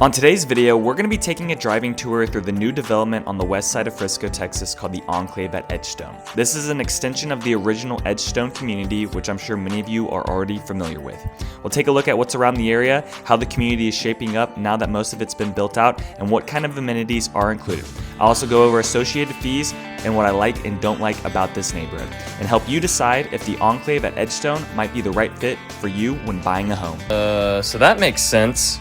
On today's video, we're going to be taking a driving tour through the new development on the west side of Frisco, Texas called the Enclave at Edgestone. This is an extension of the original Edgestone community, which I'm sure many of you are already familiar with. We'll take a look at what's around the area, how the community is shaping up now that most of it's been built out, and what kind of amenities are included. I'll also go over associated fees and what I like and don't like about this neighborhood, and help you decide if the Enclave at Edgestone might be the right fit for you when buying a home. So that makes sense.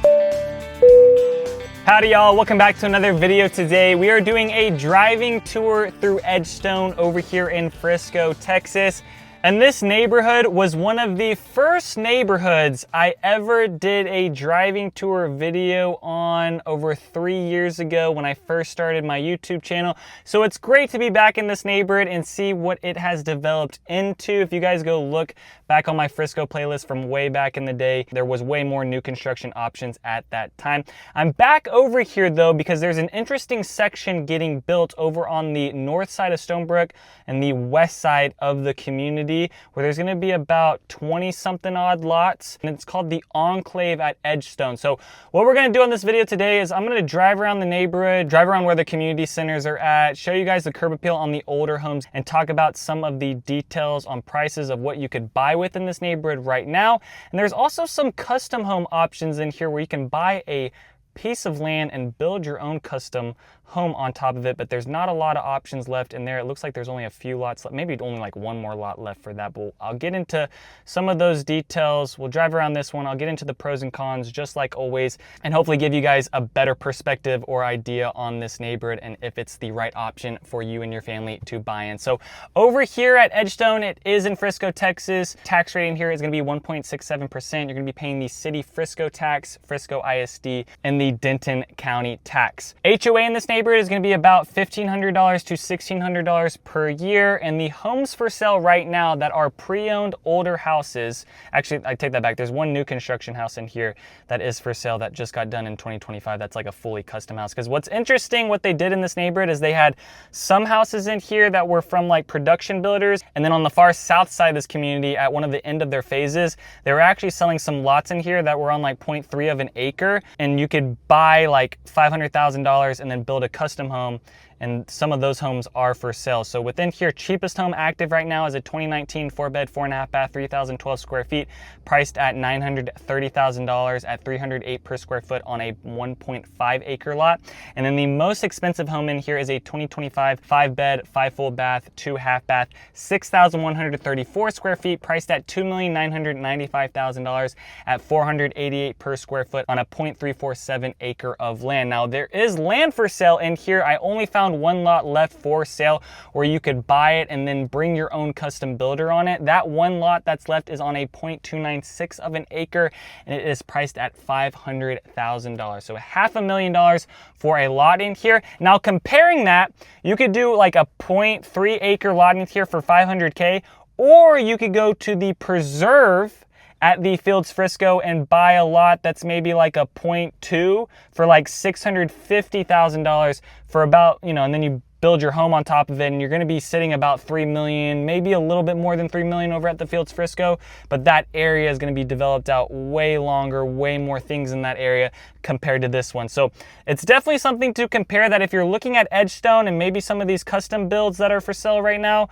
Howdy y'all, welcome back to another video today. We are doing a driving tour through Edgestone over here in Frisco, Texas. And this neighborhood was one of the first neighborhoods I ever did a driving tour video on over 3 years ago when I first started my YouTube channel. So it's great to be back in this neighborhood and see what it has developed into. If you guys go look back on my Frisco playlist from way back in the day, there was way more new construction options at that time. I'm back over here though because there's an interesting section getting built over on the north side of Stonebrook and the west side of the community, where there's going to be about 20 something odd lots, and it's called the Enclave at Edgestone. So what we're going to do on this video today is I'm going to drive around the neighborhood, drive around where the community centers are at, show you guys the curb appeal on the older homes, and talk about some of the details on prices of what you could buy within this neighborhood right now. And there's also some custom home options in here where you can buy a piece of land and build your own custom home on top of it, but there's not a lot of options left in there. It looks like there's only a few lots left, maybe only like one more lot left for that, but I'll get into some of those details. We'll drive around this one. I'll get into the pros and cons just like always, and hopefully give you guys a better perspective or idea on this neighborhood and if it's the right option for you and your family to buy in. So over here at Edgestone, it is in Frisco, Texas. Tax rate in here is going to be 1.67%. You're going to be paying the city Frisco tax, Frisco ISD, and the Denton County tax. HOA in this neighborhood is going to be about $1,500 to $1,600 per year, and the homes for sale right now that are pre-owned older houses, actually I take that back, there's one new construction house in here that is for sale that just got done in 2025. That's like a fully custom house, because what's interesting, what they did in this neighborhood is they had some houses in here that were from like production builders, and then on the far south side of this community at one of the end of their phases, they were actually selling some lots in here that were on like 0.3 of an acre, and you could buy like $500,000 and then build a custom home, and some of those homes are for sale. So within here, cheapest home active right now is a 2019 4-bed, 4.5 bath, 3,012 square feet, priced at $930,000 at $308 per square foot on a 1.5 acre lot. And then the most expensive home in here is a 2025 5-bed, 5 full bath, 2 half bath, 6,134 square feet, priced at $2,995,000 at $488 per square foot on a 0.347 acre of land. Now there is land for sale in here. I only found one lot left for sale where you could buy it and then bring your own custom builder on it. That one lot that's left is on a 0.296 of an acre, and it is priced at $500,000. So $500,000 for a lot in here. Now comparing that, you could do like a 0.3 acre lot in here for $500K, or you could go to the preserve at the Fields Frisco and buy a lot that's maybe like a 0.2 for like $650,000 for about, you know, and then you build your home on top of it, and you're going to be sitting about 3 million, maybe a little bit more than 3 million over at the Fields Frisco, but that area is going to be developed out way longer, way more things in that area compared to this one. So it's definitely something to compare, that if you're looking at Edgestone and maybe some of these custom builds that are for sale right now,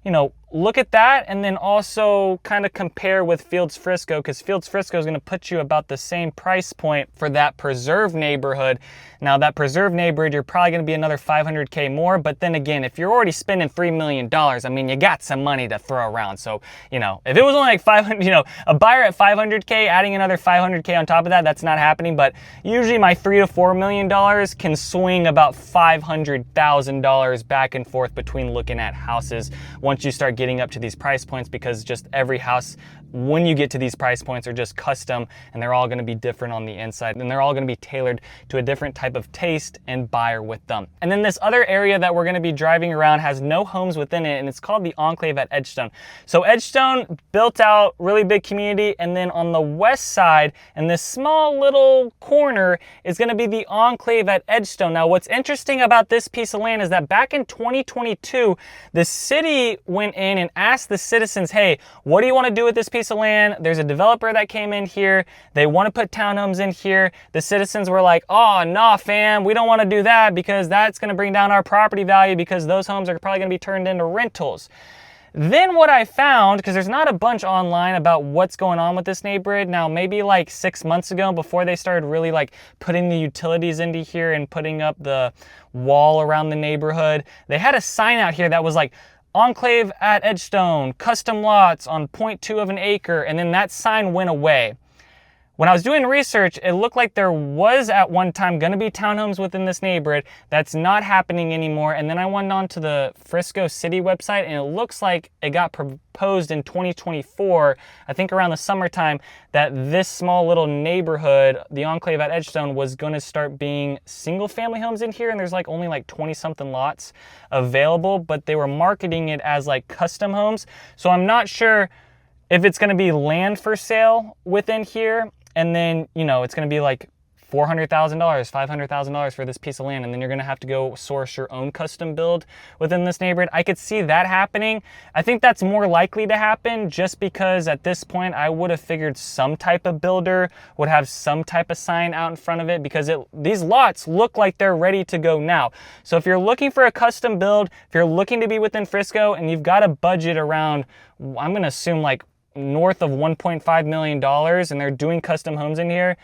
you know, look at that and then also kind of compare with Fields Frisco, because Fields Frisco is going to put you about the same price point for that preserve neighborhood. Now that preserve neighborhood, you're probably going to be another $500K more, but then again, if you're already spending $3 million, I mean, you got some money to throw around. So, you know, if it was only like 500, you know, a buyer at $500K, adding another $500K on top of that, that's not happening. But usually my $3 to $4 million can swing about $500,000 back and forth between looking at houses once you start getting up to these price points, because just every house, when you get to these price points, are just custom, and they're all going to be different on the inside, and they're all going to be tailored to a different type of taste and buyer with them. And then this other area that we're going to be driving around has no homes within it, and it's called the Enclave at Edgestone. So Edgestone built out really big community, and then on the west side, in this small little corner, is going to be the Enclave at Edgestone. Now what's interesting about this piece of land is that back in 2022, the city we went in and asked the citizens, hey, what do you want to do with this piece of land? There's a developer that came in here. They want to put townhomes in here. The citizens were like, oh, nah, fam, we don't want to do that because that's going to bring down our property value because those homes are probably going to be turned into rentals. Then what I found, because there's not a bunch online about what's going on with this neighborhood. Now, maybe like 6 months ago, before they started really like putting the utilities into here and putting up the wall around the neighborhood, they had a sign out here that was like, Enclave at Edgestone, custom lots on 0.2 of an acre, and then that sign went away. When I was doing research, it looked like there was at one time going to be townhomes within this neighborhood. That's not happening anymore. And then I went on to the Frisco City website, and it looks like it got proposed in 2024, I think around the summertime, that this small little neighborhood, the Enclave at Edgestone, was going to start being single family homes in here. And there's like only like 20 something lots available, but they were marketing it as like custom homes. So I'm not sure if it's going to be land for sale within here. And then, you know, it's going to be like $400,000, $500,000 for this piece of land. And then you're going to have to go source your own custom build within this neighborhood. I could see that happening. I think that's more likely to happen just because at this point, I would have figured some type of builder would have some type of sign out in front of it because these lots look like they're ready to go now. So if you're looking for a custom build, if you're looking to be within Frisco and you've got a budget around, I'm going to assume like north of $1.5 million and they're doing custom homes in here,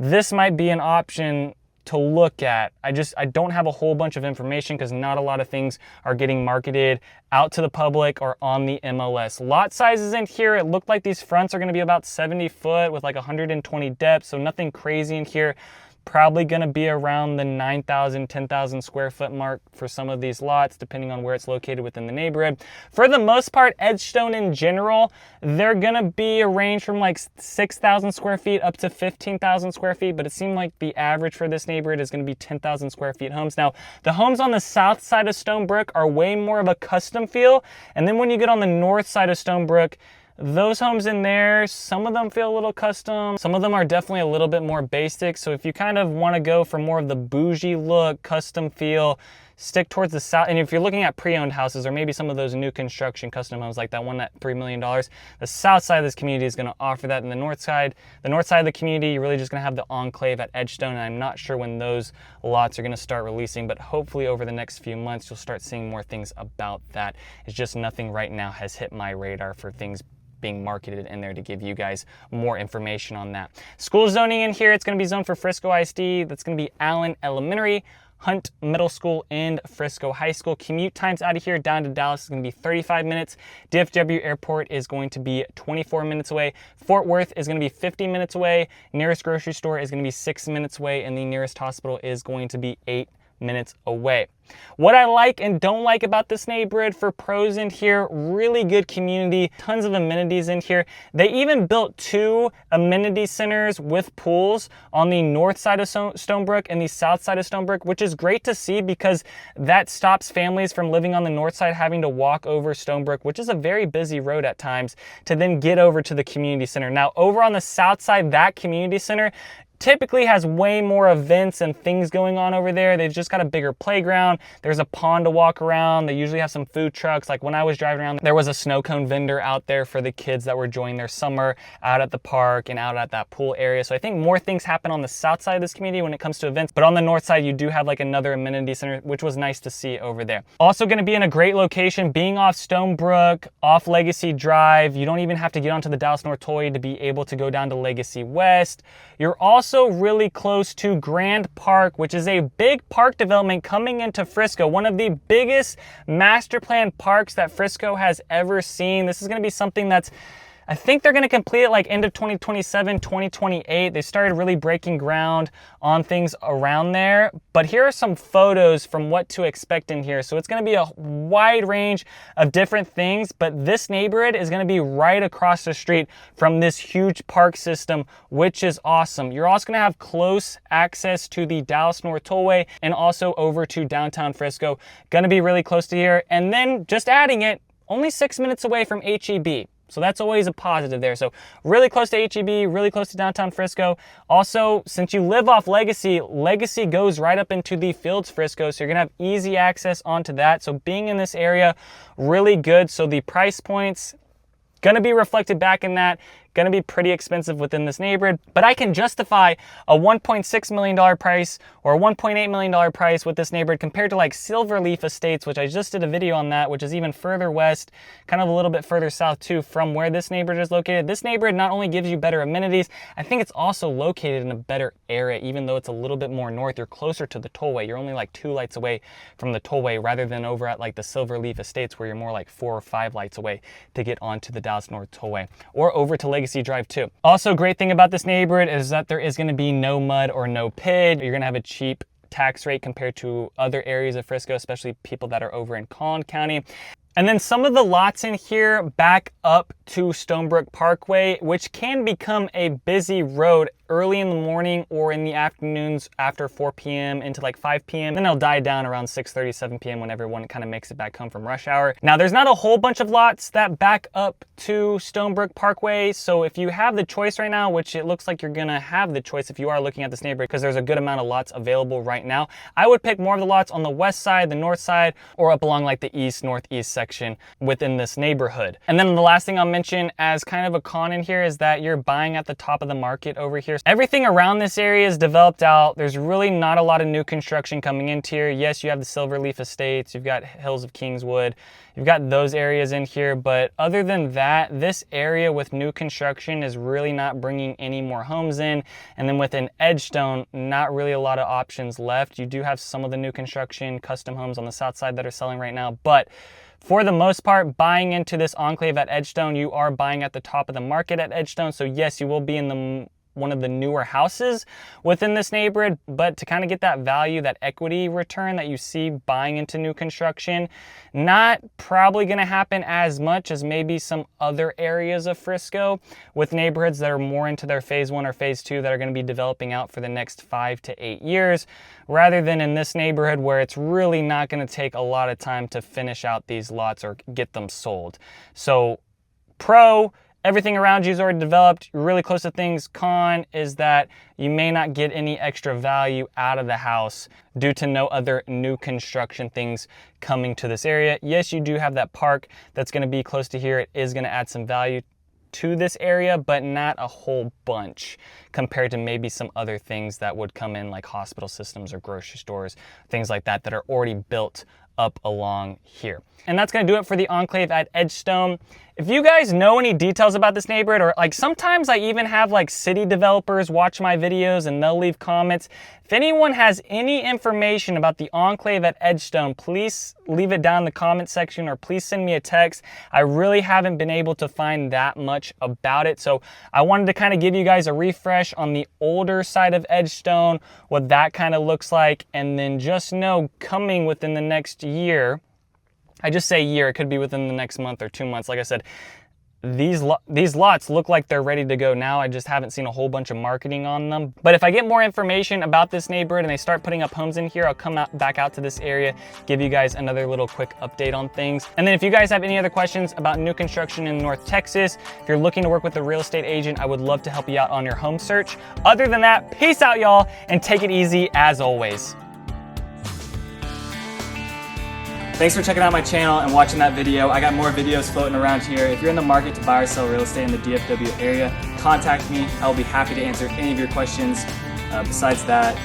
this might be an option to look at. I don't have a whole bunch of information because not a lot of things are getting marketed out to the public or on the MLS. Lot sizes in here, it looked like these fronts are going to be about 70 foot with like 120 depth, so nothing crazy in here. Probably going to be around the 9,000, 10,000 square foot mark for some of these lots, depending on where it's located within the neighborhood. For the most part, Edgestone in general, they're going to be a range from like 6,000 square feet up to 15,000 square feet, but it seemed like the average for this neighborhood is going to be 10,000 square feet homes. Now, the homes on the south side of Stonebrook are way more of a custom feel, and then when you get on the north side of Stonebrook, those homes in there, some of them feel a little custom. Some of them are definitely a little bit more basic. So if you kind of want to go for more of the bougie look, custom feel, stick towards the south. And if you're looking at pre-owned houses or maybe some of those new construction custom homes like that one at $3 million, the south side of this community is going to offer that. And the north side of the community, you're really just going to have the Enclave at Edgestone. And I'm not sure when those lots are going to start releasing, but hopefully over the next few months, you'll start seeing more things about that. It's just nothing right now has hit my radar for things being marketed in there to give you guys more information on that. School zoning in here, it's going to be zoned for Frisco ISD. That's going to be Allen Elementary, Hunt Middle School, and Frisco High School. Commute times out of here down to Dallas is going to be 35 minutes. DFW Airport is going to be 24 minutes away. Fort Worth is going to be 50 minutes away. Nearest grocery store is going to be 6 minutes away, and the nearest hospital is going to be 8 minutes away. What I like and don't like about this neighborhood for pros in here, really good community, tons of amenities in here. They even built 2 amenity centers with pools on the north side of Stonebrook and the south side of Stonebrook, which is great to see because that stops families from living on the north side having to walk over Stonebrook, which is a very busy road at times, to then get over to the community center. Now, over on the south side, that community center typically has way more events and things going on over there. They've just got a bigger playground. There's a pond to walk around. They usually have some food trucks. Like when I was driving around, there was a snow cone vendor out there for the kids that were enjoying their summer out at the park and out at that pool area. So I think more things happen on the south side of this community when it comes to events. But on the north side, you do have like another amenity center, which was nice to see over there. Also going to be in a great location, being off Stonebrook, off Legacy Drive. You don't even have to get onto the Dallas North Tollway to be able to go down to Legacy West. You're also really close to Grand Park, which is a big park development coming into Frisco, one of the biggest master plan parks that Frisco has ever seen. This is going to be something that's, I think they're going to complete it like end of 2027, 2028. They started really breaking ground on things around there. But here are some photos from what to expect in here. So it's going to be a wide range of different things, but this neighborhood is going to be right across the street from this huge park system, which is awesome. You're also going to have close access to the Dallas North Tollway and also over to downtown Frisco. Going to be really close to here. And then just adding it, only 6 minutes away from HEB. So that's always a positive there. So really close to HEB, really close to downtown Frisco. Also, since you live off Legacy, Legacy goes right up into the Fields Frisco, so you're gonna have easy access onto that. So being in this area, really good. So the price points gonna be reflected back in that. Gonna be pretty expensive within this neighborhood, but I can justify a $1.6 million price or a $1.8 million price with this neighborhood compared to like Silverleaf Estates, which I just did a video on that, which is even further west, kind of a little bit further south too from where this neighborhood is located. This neighborhood not only gives you better amenities, I think it's also located in a better area, even though it's a little bit more north. You're closer to the tollway. You're only like 2 lights away from the tollway rather than over at like the Silverleaf Estates where you're more like 4 or 5 lights away to get onto the Dallas North Tollway or over to Legacy Drive too. Also, great thing about this neighborhood is that there is going to be no mud or no PID. You're going to have a cheap tax rate compared to other areas of Frisco, especially people that are over in Collin County. And then some of the lots in here back up to Stonebrook Parkway, which can become a busy road early in the morning or in the afternoons after 4 p.m. into like 5 p.m. Then it'll die down around 6:30, 7 p.m. when everyone kind of makes it back home from rush hour. Now, there's not a whole bunch of lots that back up to Stonebrook Parkway. So if you have the choice right now, which it looks like you're gonna have the choice if you are looking at this neighborhood because there's a good amount of lots available right now, I would pick more of the lots on the west side, the north side, or up along like the east, northeast section within this neighborhood. And then the last thing I'll mention as kind of a con in here is that you're buying at the top of the market over here. Everything around this area is developed out. There's really not a lot of new construction coming into here. Yes, you have the Silverleaf Estates, you've got Hills of Kingswood, you've got those areas in here, but other than that, this area with new construction is really not bringing any more homes in. And then within Edgestone, not really a lot of options left. You do have some of the new construction, custom homes on the south side that are selling right now, but for the most part, buying into this Enclave at Edgestone, you are buying at the top of the market at Edgestone. So yes, you will be in one of the newer houses within this neighborhood, but to kind of get that value, that equity return that you see buying into new construction, not probably going to happen as much as maybe some other areas of Frisco with neighborhoods that are more into their phase 1 or phase 2 that are going to be developing out for the next 5 to 8 years, rather than in this neighborhood where it's really not going to take a lot of time to finish out these lots or get them sold. So pro, everything around you is already developed. You're really close to things. Con is that you may not get any extra value out of the house due to no other new construction things coming to this area. Yes, you do have that park that's going to be close to here. It is going to add some value to this area, but not a whole bunch compared to maybe some other things that would come in like hospital systems or grocery stores, things like that that are already built up along here. And that's going to do it for the Enclave at Edgestone. If you guys know any details about this neighborhood, or like sometimes I even have like city developers watch my videos and they'll leave comments. If anyone has any information about the Enclave at Edgestone, please leave it down in the comment section or please send me a text. I really haven't been able to find that much about it. So I wanted to kind of give you guys a refresh on the older side of Edgestone, what that kind of looks like. And then just know coming within the next year, I just say year, it could be within the next month or 2 months. Like I said, these lots look like they're ready to go now. I just haven't seen a whole bunch of marketing on them. But if I get more information about this neighborhood and they start putting up homes in here, I'll come back out to this area, give you guys another little quick update on things. And then if you guys have any other questions about new construction in North Texas, if you're looking to work with a real estate agent, I would love to help you out on your home search. Other than that, peace out, y'all, and take it easy as always. Thanks for checking out my channel and watching that video. I got more videos floating around here. If you're in the market to buy or sell real estate in the DFW area, contact me. I will be happy to answer any of your questions. Besides that,